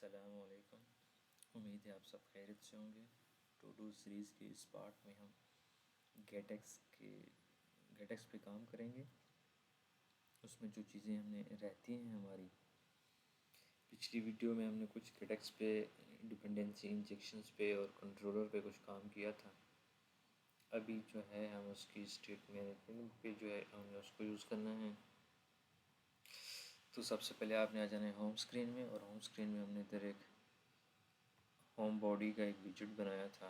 अस्सलामुअलैकुम। उम्मीद है आप सब खैरियत से होंगे। टू डू सीरीज़ के इस पार्ट में हम गेटेक्स पे काम करेंगे। उसमें जो चीज़ें हमने रहती हैं हमारी, पिछली वीडियो में हमने कुछ गेटेक्स पे, डिपेंडेंसी इंजेक्शंस पे और कंट्रोलर पे कुछ काम किया था। अभी जो है हम उसकी स्टेट मैनेजमेंट पे जो है हमें उसको यूज़ करना है। तो सबसे पहले आपने आ जाना है होम स्क्रीन में, और होम स्क्रीन में हमने इधर एक होम बॉडी का एक विजेट बनाया था,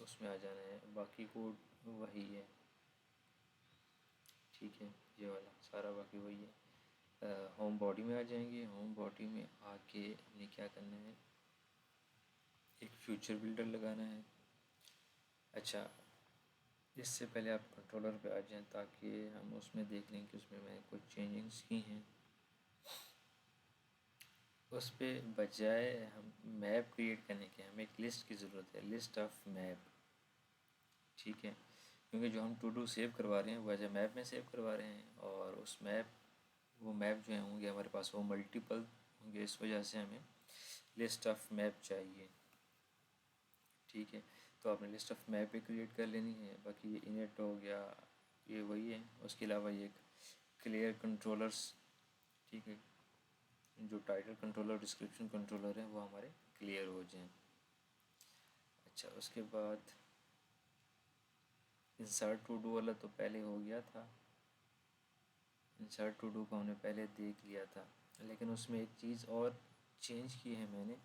उसमें आ जाना है। बाकी कोड वही है, ठीक है, ये वाला सारा बाकी वही है। होम बॉडी में आ जाएंगे। होम बॉडी में आके हमने क्या करना है, एक फ्यूचर बिल्डर लगाना है। अच्छा, इससे पहले आप कंट्रोलर पे आ जाएं ताकि हम उसमें देख लें कि उसमें मैंने कुछ चेंजिंग्स की हैं। उस पर बजाय हम मैप क्रिएट करने के, हमें एक लिस्ट की ज़रूरत है, लिस्ट ऑफ मैप, ठीक है। क्योंकि जो हम टू डू सेव करवा रहे हैं वो एज ए मैप में सेव करवा रहे हैं, और वो मैप जो है होंगे हमारे पास, वो मल्टीपल होंगे। इस वजह से हमें लिस्ट ऑफ मैप चाहिए, ठीक है। तो आपने लिस्ट ऑफ मैप भी क्रिएट कर लेनी है। बाकी ये इनेट हो गया, ये वही है। उसके अलावा ये क्लियर कंट्रोलर्स, ठीक है, जो टाइटल कंट्रोलर, डिस्क्रिप्शन कंट्रोलर है वो हमारे क्लियर हो जाएं। अच्छा, उसके बाद इंसर्ट टू डू वाला तो पहले हो गया था। इंसर्ट टू डू को हमने पहले देख लिया था, लेकिन उसमें एक चीज़ और चेंज की है मैंने।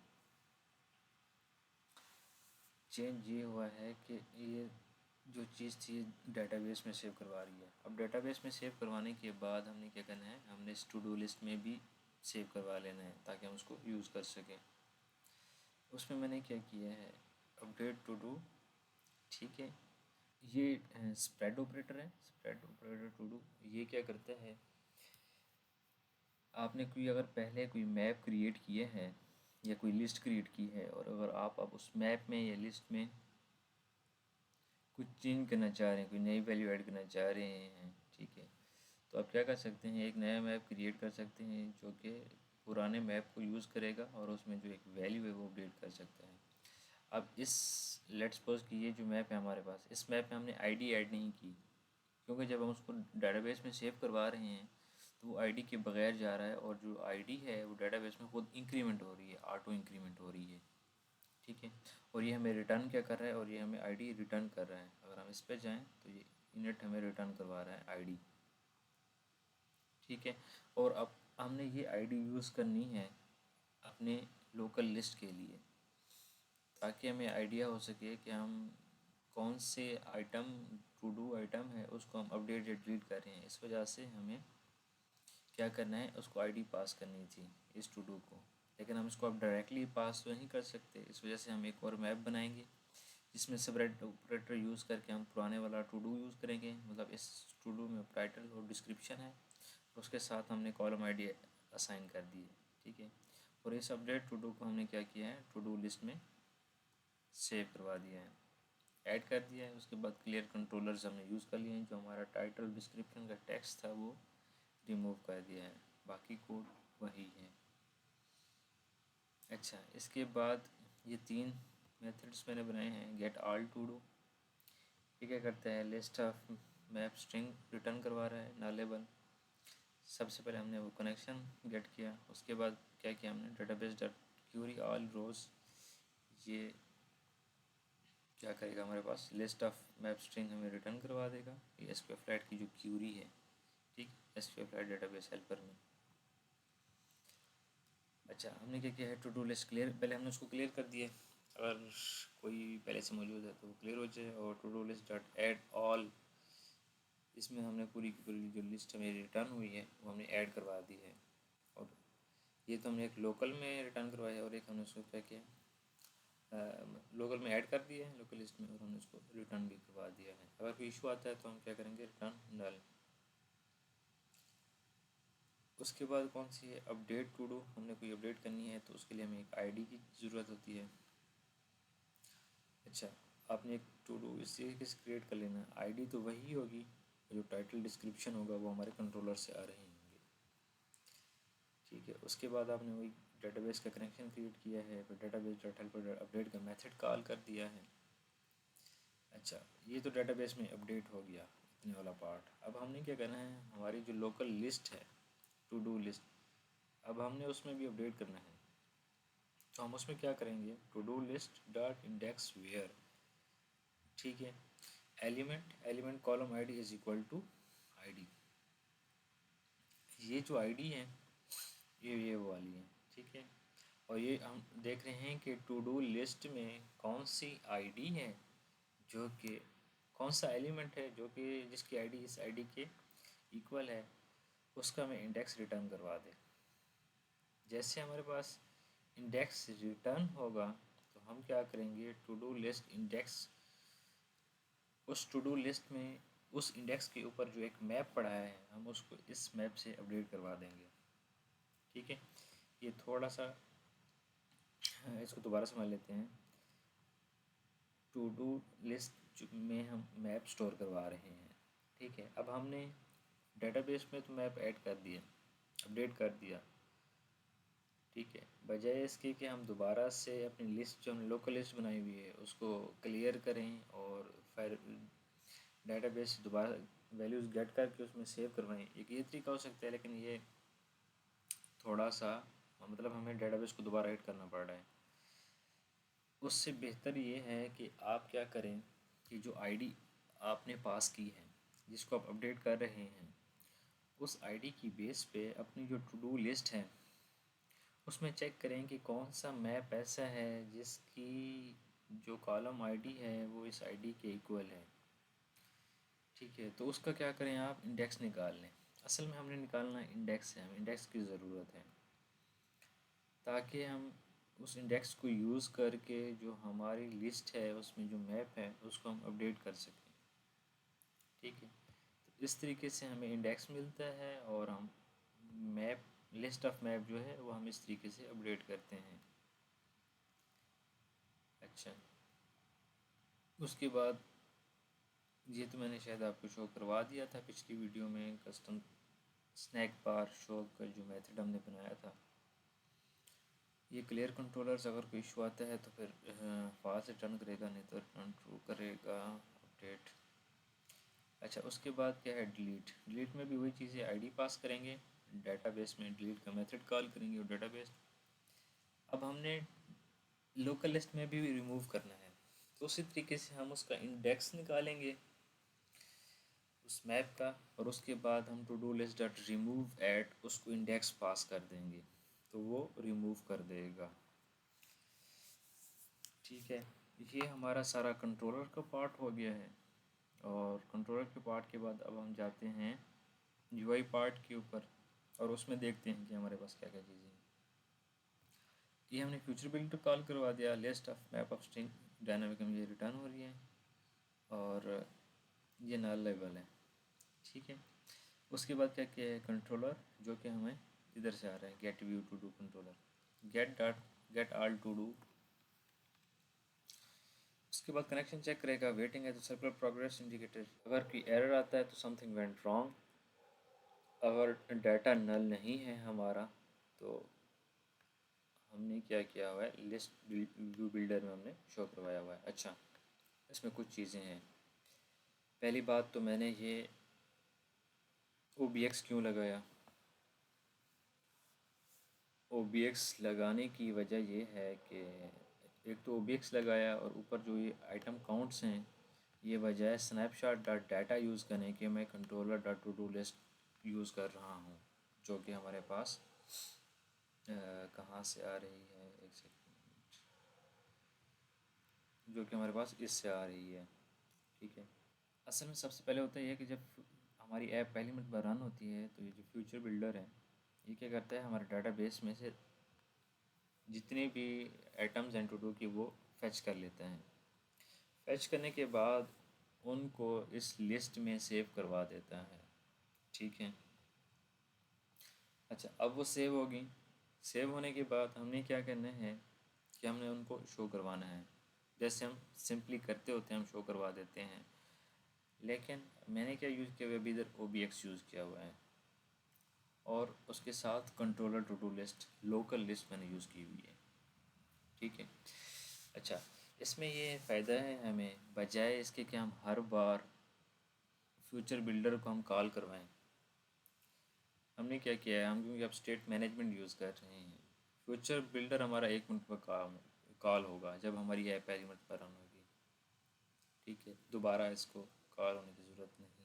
चेंज ये हुआ है कि ये जो चीज़ थी डेटाबेस में सेव करवा रही है। अब डेटाबेस में सेव करवाने के बाद हमने क्या करना है, हमने इस टू डू लिस्ट में भी सेव करवा लेना है ताकि हम उसको यूज़ कर सकें। उसमें मैंने क्या किया है, अपडेट टू डू, ठीक है। ये स्प्रेड ऑपरेटर है, स्प्रेड ऑपरेटर टू डू। ये क्या करता है, आपने अगर पहले कोई मैप क्रिएट किए हैं या कोई लिस्ट क्रिएट की है, और अगर आप अब उस मैप में या लिस्ट में कुछ चेंज करना चाह रहे हैं, कोई नई वैल्यू ऐड करना चाह रहे हैं, ठीक है, तो आप क्या कर सकते हैं, एक नया मैप क्रिएट कर सकते हैं जो कि पुराने मैप को यूज़ करेगा, और उसमें जो एक वैल्यू है वो अपडेट कर सकता है। अब इस लेट्स सपोज कि ये जो मैप है हमारे पास, इस मैप में हमने आईडी ऐड नहीं की, क्योंकि जब हम उसको डेटाबेस में सेव करवा रहे हैं तो वो आईडी के बगैर जा रहा है, और जो आईडी है वो डेटाबेस में खुद इंक्रीमेंट हो रही है, ऑटो इंक्रीमेंट हो रही है, ठीक है। और ये हमें रिटर्न क्या कर रहा है, और ये हमें आईडी रिटर्न कर रहा है। अगर हम इस पर जाएं तो ये इनिट हमें रिटर्न करवा रहा है आईडी, ठीक है। और अब हमने ये आईडी यूज़ करनी है अपने लोकल लिस्ट के लिए, ताकि हमें आइडिया हो सके कि हम कौन से आइटम, टू डू आइटम है, उसको हम अपडेट या डिलीट कर रहे हैं। इस वजह से हमें क्या करना है, उसको आईडी पास करनी थी इस टू डू को, लेकिन हम इसको अब डायरेक्टली पास तो नहीं कर सकते। इस वजह से हम एक और मैप बनाएंगे जिसमें सेपरेट ऑपरेटर यूज़ करके हम पुराने वाला टू डू यूज़ करेंगे। मतलब इस टू डू में टाइटल और डिस्क्रिप्शन है, उसके साथ हमने कॉलम आईडी असाइन कर दी है, ठीक है। और इस अपडेट टू डू को हमने क्या किया है, टू डू लिस्ट में सेव करवा दिया है, ऐड कर दिया है। उसके बाद क्लियर कंट्रोलर्स हमने यूज़ कर लिए हैं, जो हमारा टाइटल डिस्क्रिप्शन का टेक्स्ट था वो रिमूव कर दिया है। बाकी कोड वही है। अच्छा, इसके बाद ये 3 मेथड्स मैंने बनाए हैं। गेट ऑल टू डू, ये क्या करता है, list of map string return करवा रहा है, नालेबल। सबसे पहले हमने वो कनेक्शन गेट किया, उसके बाद क्या किया हमने, डेटाबेस डॉट क्यूरी ऑल रोज, ये क्या करेगा, हमारे पास लिस्ट ऑफ मैप स्ट्रिंग हमें रिटर्न करवा देगा। ये SQLite की जो क्यूरी है, ठीक, SQLite डेटाबेस हेल्पर में। अच्छा, हमने क्या किया है, टू डू लिस्ट क्लियर, पहले हमने उसको क्लियर कर दिया। अगर कोई पहले से मौजूद है तो वो क्लियर हो जाए। और to do list dot add all, इसमें हमने पूरी की पूरी जो लिस्ट हमें रिटर्न हुई है वो हमने ऐड करवा दी है। और ये तो हमने एक लोकल में रिटर्न करवाया है, और एक हमने उसको क्या किया, लोकल में ऐड कर दिया है, लोकल लिस्ट में, और हमने उसको रिटर्न भी करवा दिया है। अगर कोई इशू आता है तो हम क्या करेंगे, रिटर्न डालें। उसके बाद कौन सी है, अपडेट टू डू। हमने कोई अपडेट करनी है तो उसके लिए हमें एक आईडी की ज़रूरत होती है। अच्छा, आपने एक टू डू इस तरीके से क्रिएट कर लेना है। आईडी तो वही होगी, जो टाइटल डिस्क्रिप्शन होगा वो हमारे कंट्रोलर से आ रहे होंगे, ठीक है। उसके बाद आपने वही डेटाबेस का कनेक्शन क्रिएट किया है, फिर डेटाबेस डॉट हेल्पर अपडेट का मेथड कॉल कर दिया है। अच्छा, ये तो डेटाबेस में अपडेट हो गया इतने वाला पार्ट। अब हमने क्या करना है, हमारी जो लोकल लिस्ट है, टू डू लिस्ट, अब हमने उसमें भी अपडेट करना है। तो हम उसमें क्या करेंगे, to do list dot index where, ठीक है, element column ID is equal to ID. ये जो आईडी है ये वो वाली है, ठीक है। और ये हम देख रहे हैं कि टू डू लिस्ट में कौन सी आईडी है, जो कि कौन सा एलिमेंट है जो कि जिसकी आईडी इस आईडी के इक्वल है, उसका हमें इंडेक्स रिटर्न करवा दे। जैसे हमारे पास इंडेक्स रिटर्न होगा तो हम क्या करेंगे, टू डू लिस्ट इंडेक्स, उस टू डू लिस्ट में उस इंडेक्स के ऊपर जो एक मैप पड़ा है हम उसको इस मैप से अपडेट करवा देंगे, ठीक है। ये थोड़ा सा इसको दोबारा समझ लेते हैं। टू डू लिस्ट में हम मैप स्टोर करवा रहे हैं, ठीक है। अब हमने डेटाबेस में तो मैप ऐड कर दिया, अपडेट कर दिया, ठीक है। बजाय इसके कि हम दोबारा से अपनी लिस्ट जो हमने लोकल लिस्ट बनाई हुई है उसको क्लियर करें और फिर डेटाबेस से दोबारा वैल्यूज़ गेट करके उसमें सेव करवाएं, एक ये तरीका हो सकता है, लेकिन ये थोड़ा सा मतलब हमें डेटाबेस को दोबारा ऐड करना पड़ रहा है। उससे बेहतर ये है कि आप क्या करें कि जो आईडी आपने पास की है, जिसको आप अपडेट कर रहे हैं, उस आईडी की बेस पे अपनी जो टू डू लिस्ट है उसमें चेक करें कि कौन सा मैप ऐसा है जिसकी जो कॉलम आईडी है वो इस आईडी के इक्वल है, ठीक है। तो उसका क्या करें, आप इंडेक्स निकाल लें। असल में हमने निकालना इंडेक्स है, हमें इंडेक्स की ज़रूरत है ताकि हम उस इंडेक्स को यूज़ करके जो हमारी लिस्ट है उसमें जो मैप है उसको हम अपडेट कर सकें, ठीक है। तो इस तरीके से हमें इंडेक्स मिलता है और हम मैप, लिस्ट ऑफ मैप जो है वो हम इस तरीके से अपडेट करते हैं। अच्छा, उसके बाद ये तो मैंने शायद आपको शो करवा दिया था पिछली वीडियो में, कस्टम स्नैक बार शो का जो मेथड हमने बनाया था। ये क्लियर कंट्रोलर्स अगर कोई इशू आता है तो फिर फास्ट रिटर्न करेगा, नहीं तो रिटर्न ट्रू करेगा अपडेट। अच्छा, उसके बाद क्या है, डिलीट में भी वही चीज़ें, आईडी पास करेंगे, डेटाबेस में डिलीट का मेथड कॉल करेंगे और डेटाबेस। अब हमने लोकल लिस्ट में भी रिमूव करना है, तो उसी तरीके से हम उसका इंडेक्स निकालेंगे उस मैप का, और उसके बाद हम to do list dot remove at उसको इंडेक्स पास कर देंगे तो वो रिमूव कर देगा, ठीक है। ये हमारा सारा कंट्रोलर का पार्ट हो गया है। और कंट्रोलर के पार्ट के बाद अब हम जाते हैं यूआई पार्ट के ऊपर और उसमें देखते हैं कि हमारे पास क्या क्या चीज़ें हैं। ये हमने फ्यूचर बिल्डर कॉल करवा दिया, list of map of string dynamic में ये रिटर्न हो रही है और ये नल लेवल है, ठीक है। उसके बाद क्या किया है, कंट्रोलर जो कि हमें इधर से आ रहा है, get view to do controller, get all to do. उसके बाद कनेक्शन चेक करेगा, वेटिंग है तो सर्कुलर प्रोग्रेस इंडिकेटर, अगर कोई एरर आता है तो समथिंग वेंट रॉन्ग। अगर डाटा नल नहीं है हमारा तो हमने क्या किया हुआ है, लिस्ट व्यू बिल्डर में हमने शो करवाया हुआ है। अच्छा, इसमें कुछ चीज़ें हैं। पहली बात तो मैंने ये OBX क्यों लगाया, OBX लगाने की वजह ये है कि एक तो OBX लगाया और ऊपर जो ये आइटम काउंट्स हैं, ये बजाय स्नैपशॉट डॉट डाटा यूज़ करने के मैं controller dot to do list use कर रहा हूँ, जो कि हमारे पास कहाँ से आ रही है, एक सेकंड, जो कि हमारे पास इससे आ रही है, ठीक है। असल में सबसे पहले होता है कि जब हमारी ऐप पहली मरतबा रन होती है तो ये जो फ्यूचर बिल्डर है ये क्या करता है, हमारे डाटाबेस में से जितने भी आइटम्स हैं टू डू की वो फैच कर लेता है। फैच करने के बाद उनको इस लिस्ट में सेव करवा देता है, ठीक है। अच्छा, अब वो सेव होगी, सेव होने के बाद हमने क्या करना है कि हमने उनको शो करवाना है, जैसे हम सिंपली करते होते हैं, हम शो करवा देते हैं। लेकिन मैंने क्या यूज़ किया हुआ है, अभी इधर OBX यूज़ किया हुआ है और उसके साथ controller to do list, local list मैंने यूज़ की हुई है। ठीक है। अच्छा, इसमें ये फ़ायदा है हमें, बजाय इसके कि हम हर बार फ्यूचर बिल्डर को हम कॉल करवाएं, हमने क्या किया है, हम क्योंकि अब स्टेट मैनेजमेंट यूज़ कर रहे हैं, फ्यूचर बिल्डर हमारा 1 मिनट पर काम कॉल होगा जब हमारी ऐप पहली मिनट पर रन होगी। ठीक है, दोबारा इसको कॉल होने की ज़रूरत नहीं है।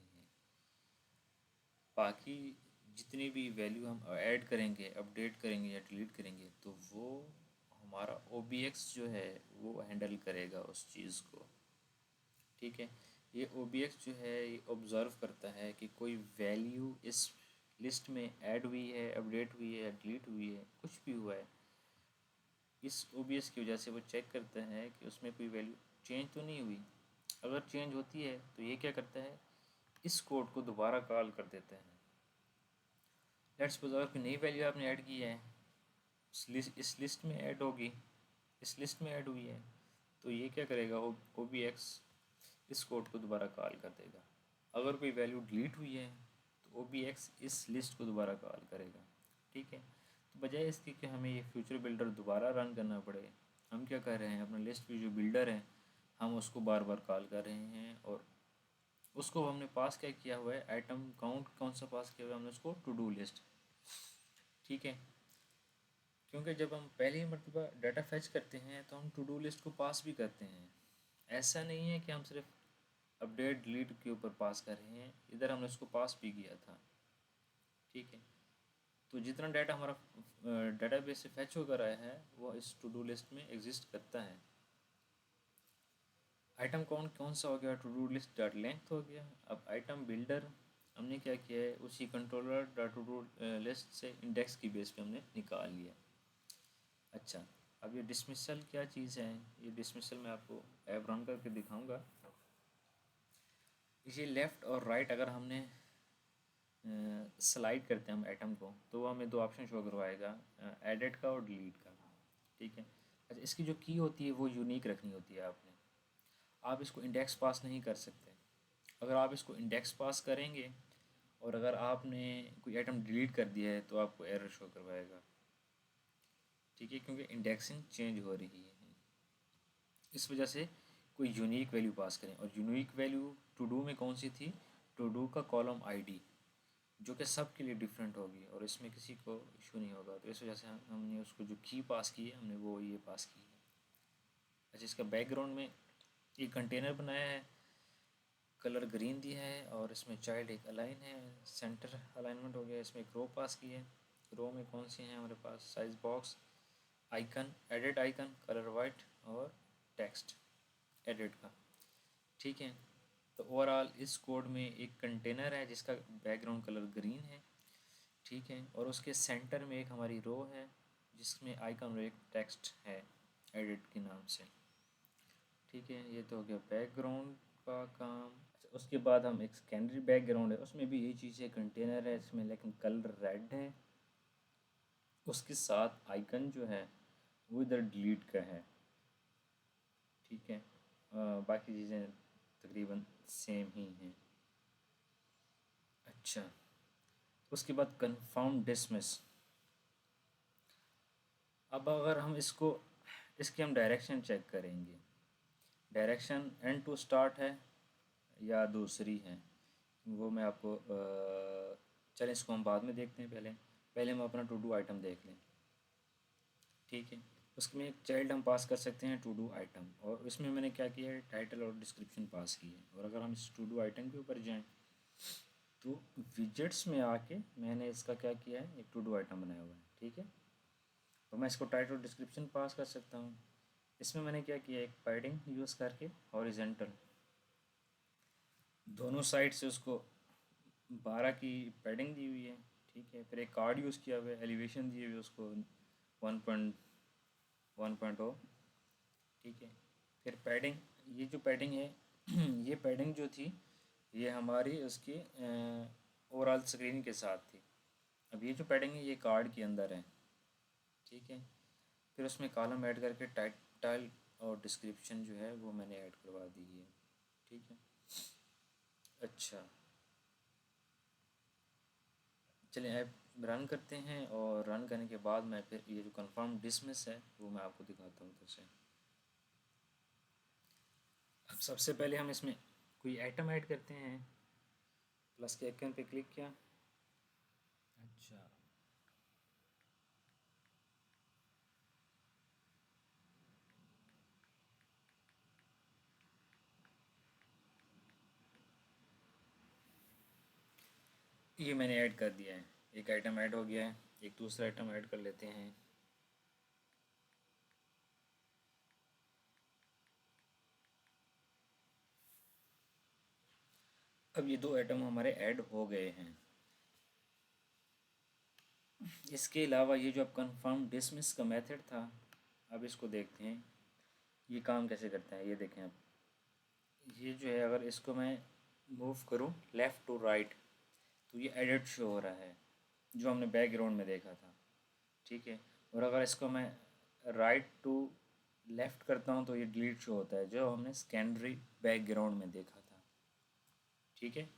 बाकी जितनी भी वैल्यू हम ऐड करेंगे, अपडेट करेंगे या डिलीट करेंगे, तो वो हमारा OBX जो है वो हैंडल करेगा उस चीज़ को। ठीक है, ये OBX जो है ये ऑब्ज़र्व करता है कि कोई वैल्यू इस लिस्ट में ऐड हुई है, अपडेट हुई है, डिलीट हुई है, कुछ भी हुआ है, इस OBS की वजह से वो चेक करता है कि उसमें कोई वैल्यू चेंज तो नहीं हुई। अगर चेंज होती है तो ये क्या करता है, इस कोड को दोबारा कॉल कर देता है। लेट्स सपोज कि नई वैल्यू आपने ऐड की है, इस लिस्ट में ऐड होगी, इस लिस्ट में ऐड हुई है, तो ये क्या करेगा, OBX इस कोड को दोबारा कॉल कर देगा। अगर कोई वैल्यू डिलीट हुई है तो OBX इस लिस्ट को दोबारा कॉल करेगा। ठीक है, तो बजाय इसके कि हमें ये फ्यूचर बिल्डर दोबारा रन करना पड़े, हम क्या कर रहे हैं, अपना लिस्ट में जो बिल्डर है हम उसको बार बार कॉल कर रहे हैं, और उसको हमने पास क्या किया हुआ है, आइटम काउंट कौन सा पास किया हुआ है, हमने उसको टू डू लिस्ट। ठीक है, क्योंकि जब हम पहली मरतबा डाटा फैच करते हैं तो हम टू डू लिस्ट को पास भी करते हैं। ऐसा नहीं है कि हम सिर्फ अपडेट डिलीट के ऊपर पास कर रहे हैं, इधर हमने उसको पास भी किया था। ठीक है, तो जितना डाटा हमारा डाटाबेस से फैच होकर आया है वो इस टू डू लिस्ट में एग्जिस्ट करता है। आइटम कौन सा हो गया, to do list dot length हो गया। अब आइटम बिल्डर हमने क्या किया है, उसी controller dot to do list से इंडेक्स की बेस पे हमने निकाल लिया। अच्छा, अब ये डिसमिसल क्या चीज़ है, ये डिसमिसल मैं आपको ऐप रन करके दिखाऊंगा। इसे लेफ़्ट और राइट अगर हमने स्लाइड करते हैं हम आइटम को, तो वो हमें 2 ऑप्शन शो करवाएगा, एडिट का और डिलीट का। ठीक है, अच्छा, इसकी जो की होती है वो यूनिक रखनी होती है आपने, आप इसको इंडेक्स पास नहीं कर सकते। अगर आप इसको इंडेक्स पास करेंगे और अगर आपने कोई आइटम डिलीट कर दिया है तो आपको एरर शो करवाएगा। ठीक है, क्योंकि इंडेक्सिंग चेंज हो रही है, इस वजह से कोई यूनिक वैल्यू पास करें। और यूनिक वैल्यू टू डू में कौन सी थी, टू डू का कॉलम आईडी, जो कि सब के लिए डिफरेंट होगी और इसमें किसी को इशू नहीं होगा, तो इस वजह से हमने उसको जो की पास की है हमने वो ये पास की है। अच्छा, इसका बैकग्राउंड में एक कंटेनर बनाया है, कलर ग्रीन दिया है, और इसमें चाइल्ड एक अलाइन है, सेंटर अलाइनमेंट हो गया। इसमें एक रो पास की है, रो में कौन सी है हमारे पास, size box, icon, edit icon, colour white, और टेक्स्ट एडिट का। ठीक है, तो ओवरऑल इस कोड में एक कंटेनर है जिसका बैकग्राउंड कलर ग्रीन है। ठीक है, और उसके सेंटर में एक हमारी रो है जिसमें आइकन और एक टेक्स्ट है एडिट के नाम से। ठीक है, ये तो हो गया बैकग्राउंड का काम। अच्छा, उसके बाद हम एक सेकेंडरी बैकग्राउंड है, उसमें भी यही चीज़ है, कंटेनर है इसमें, लेकिन कलर रेड है, उसके साथ आइकन जो है वो इधर डिलीट का है। ठीक है, बाकी चीज़ें तकरीबन सेम ही हैं। अच्छा, उसके बाद कन्फर्म डिसमिस। अब अगर हम इसकी हम डायरेक्शन चेक करेंगे, डायरेक्शन एंड टू स्टार्ट है या दूसरी है, वो मैं आपको चलें इसको हम बाद में देखते हैं, पहले हम अपना टू डू आइटम देख लें। ठीक है, उसमें एक चाइल्ड हम पास कर सकते हैं टू डू आइटम, और इसमें मैंने क्या किया है, टाइटल और डिस्क्रिप्शन पास की है। और अगर हम इस टू डू आइटम के ऊपर जाएं तो विजेट्स में आके मैंने इसका क्या किया है, एक टू डू आइटम बनाया हुआ है। ठीक है, तो मैं इसको टाइटल और डिस्क्रिप्शन पास कर सकता हूँ। इसमें मैंने क्या किया, एक पैडिंग यूज़ करके हॉरिजेंटल दोनों साइड से उसको 12 की पैडिंग दी हुई है। ठीक है, फिर एक कार्ड यूज़ किया हुआ है, एलिवेशन दी हुई है उसको 1.1.0। ठीक है, फिर पैडिंग, ये जो पैडिंग है ये पैडिंग जो थी ये हमारी उसकी ओवरऑल स्क्रीन के साथ थी। अब ये जो पैडिंग है ये कार्ड के अंदर है। ठीक है, फिर उसमें कॉलम ऐड करके टाइटल और डिस्क्रिप्शन जो है वो मैंने ऐड करवा दी है। ठीक है, अच्छा, चलिए ऐप रन करते हैं और रन करने के बाद मैं फिर ये जो कंफर्म डिसमिस है वो मैं आपको दिखाता हूँ। तो अब सबसे पहले हम इसमें कोई आइटम ऐड करते हैं। प्लस के आइकन पे क्लिक किया। अच्छा, ये मैंने ऐड कर दिया है। एक आइटम ऐड हो गया है। एक दूसरा आइटम ऐड कर लेते हैं। अब ये दो आइटम हमारे ऐड हो गए हैं। इसके अलावा ये जो अब कंफर्म डिसमिस का मेथड था, अब इसको देखते हैं ये काम कैसे करता है। ये देखें, अब ये जो है अगर इसको मैं मूव करूँ लेफ़्ट टू राइट तो ये एडिट शो हो रहा है जो हमने बैकग्राउंड में देखा था। ठीक है। और अगर इसको मैं राइट टू लेफ़्ट करता हूँ तो ये डिलीट शो होता है जो हमने सेकेंडरी बैकग्राउंड में देखा था। ठीक है।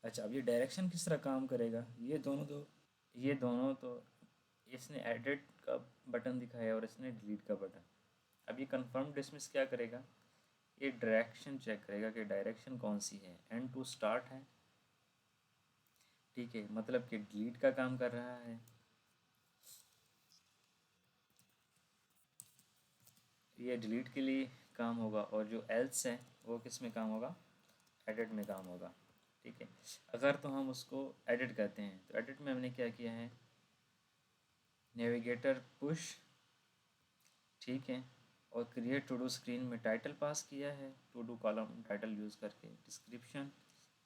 अच्छा, अब ये डायरेक्शन किस तरह काम करेगा। ये दोनों तो इसने एडिट का बटन दिखाया और इसने डिलीट का बटन। अब ये कंफर्म डिसमिस क्या करेगा, ये डायरेक्शन चेक करेगा कि डायरेक्शन कौन सी है। एंड टू स्टार्ट है। ठीक है, मतलब कि डिलीट का काम कर रहा है। ये डिलीट के लिए काम होगा और जो एल्स है वो किस में काम होगा, एडिट में काम होगा। ठीक है। अगर तो हम उसको एडिट करते हैं तो एडिट में हमने क्या किया है, नेविगेटर पुश। ठीक है। और क्रिएट टू डू स्क्रीन में टाइटल पास किया है, to do column title use करके, डिस्क्रिप्शन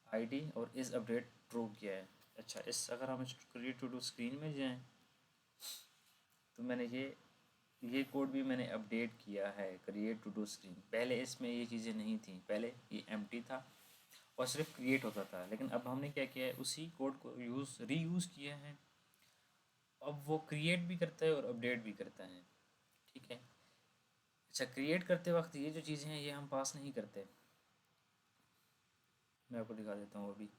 आईडी और इस अपडेट ट्रू किया है। अच्छा, इस अगर हम इस क्रिएट टू डू स्क्रीन में जाएं तो मैंने ये कोड भी मैंने अपडेट किया है। क्रिएट टू डू स्क्रीन, पहले इसमें ये चीज़ें नहीं थी, पहले ये एम्प्टी था और सिर्फ क्रिएट होता था। लेकिन अब हमने क्या किया है, उसी कोड को रीयूज़ किया है। अब वो क्रिएट भी करता है और अपडेट भी करता है। ठीक है। अच्छा, क्रिएट करते वक्त ये जो चीज़ें हैं ये हम पास नहीं करते। मैं आपको दिखा देता हूँ अभी।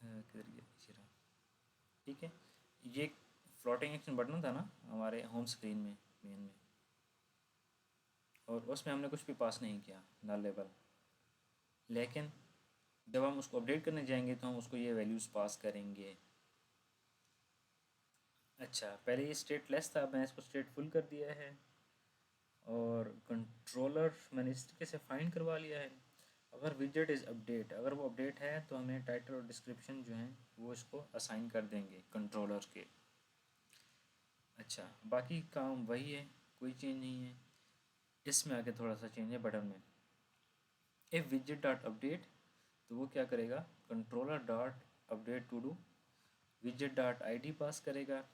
किधर गया, पीछे रहा। ठीक है। ये फ्लोटिंग एक्शन बटन था ना हमारे होम स्क्रीन में, मेन में, और उसमें हमने कुछ भी पास नहीं किया, नल लेवल। लेकिन जब हम उसको अपडेट करने जाएंगे तो हम उसको ये वैल्यूज़ पास करेंगे। अच्छा, पहले ये स्टेट लेस था, मैं इसको स्टेट फुल कर दिया है और कंट्रोलर मैंने इस तरीके से फाइंड करवा लिया है। अगर विजेट इज़ अपडेट, अगर वो अपडेट है तो हमें टाइटल और डिस्क्रिप्शन जो हैं वो इसको असाइन कर देंगे कंट्रोलर के। अच्छा, बाकी काम वही है, कोई चेंज नहीं है। इसमें आके थोड़ा सा चेंज है बटन में। इफ़ विजेट डॉट अपडेट तो वो क्या करेगा, controller dot update to do विजेट डॉट आई डी पास करेगा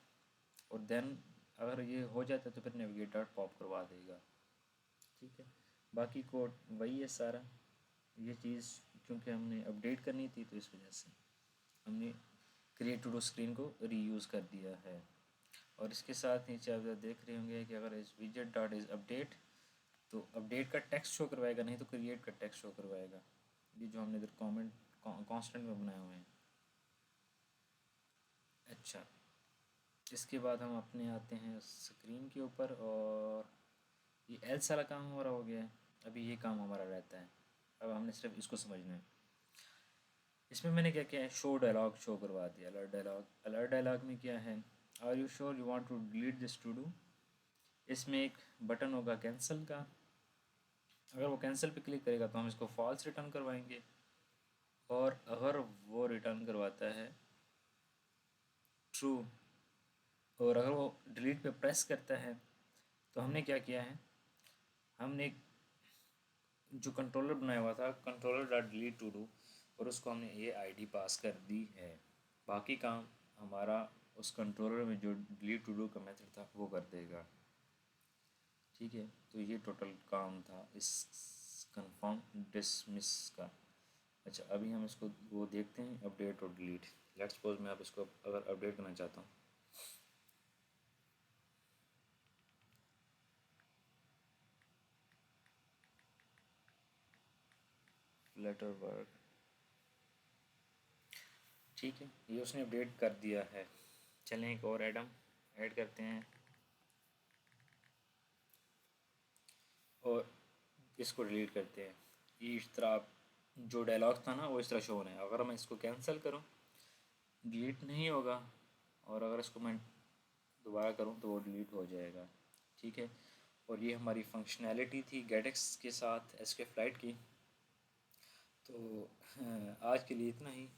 और देन अगर ये हो जाता है तो फिर नेविगेट डॉट पॉप करवा देगा। ठीक है। बाकी कोड वही है सारा। ये चीज़ क्योंकि हमने अपडेट करनी थी तो इस वजह से हमने क्रिएट टू डू स्क्रीन को रीयूज़ कर दिया है। और इसके साथ नीचे आप देख रहे होंगे कि अगर इस विजेट डॉट इज़ अपडेट तो अपडेट का टेक्स्ट शो करवाएगा, नहीं तो क्रिएट का टेक्स्ट शो करवाएगा। ये जो हमने इधर कमेंट कांस्टेंट में बनाए हुए हैं। अच्छा, इसके बाद हम अपने आते हैं स्क्रीन के ऊपर और ये एल्स वाला काम हमारा हो गया है। अभी ये काम हमारा रहता है। अब हमने सिर्फ इसको समझना है। इसमें मैंने क्या किया है, शो डायलॉग शो करवा दिया। अलर्ट डायलॉग में क्या है, are you sure you want to delete this to do. इसमें एक बटन होगा कैंसिल का। अगर वो कैंसिल पे क्लिक करेगा तो हम इसको फॉल्स रिटर्न करवाएंगे और अगर वो रिटर्न करवाता है ट्रू और अगर वो डिलीट पे प्रेस करता है तो हमने क्या किया है, हमने एक जो कंट्रोलर बनाया हुआ था controller dot delete to do और उसको हमने ये आईडी पास कर दी है। बाकी काम हमारा उस कंट्रोलर में जो डिलीट टू डू का मेथड था वो कर देगा। ठीक है। तो ये टोटल काम था इस कंफर्म डिसमिस का। अच्छा, अभी हम इसको वो देखते हैं अपडेट और डिलीट। लेट्स सपोज मैं अब इसको अगर अपडेट करना चाहता हूँ, लेटर वर्क। ठीक है, ये उसने अपडेट कर दिया है। चलें एक और ऐड करते हैं और इसको डिलीट करते हैं। ये इस तरह जो डायलॉग था ना वो इस तरह शो होना है। अगर मैं इसको कैंसिल करूँ डिलीट नहीं होगा, और अगर इसको मैं दोबारा करूँ तो वो डिलीट हो जाएगा। ठीक है, और ये हमारी फंक्शनैलिटी थी गेटएक्स के साथ एस्केप फ्लाइट की। तो आज के लिए इतना ही,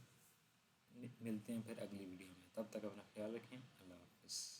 मिलते हैं फिर अगली वीडियो में। तब तक अपना ख्याल रखें। अल्लाह हाफ़िज़।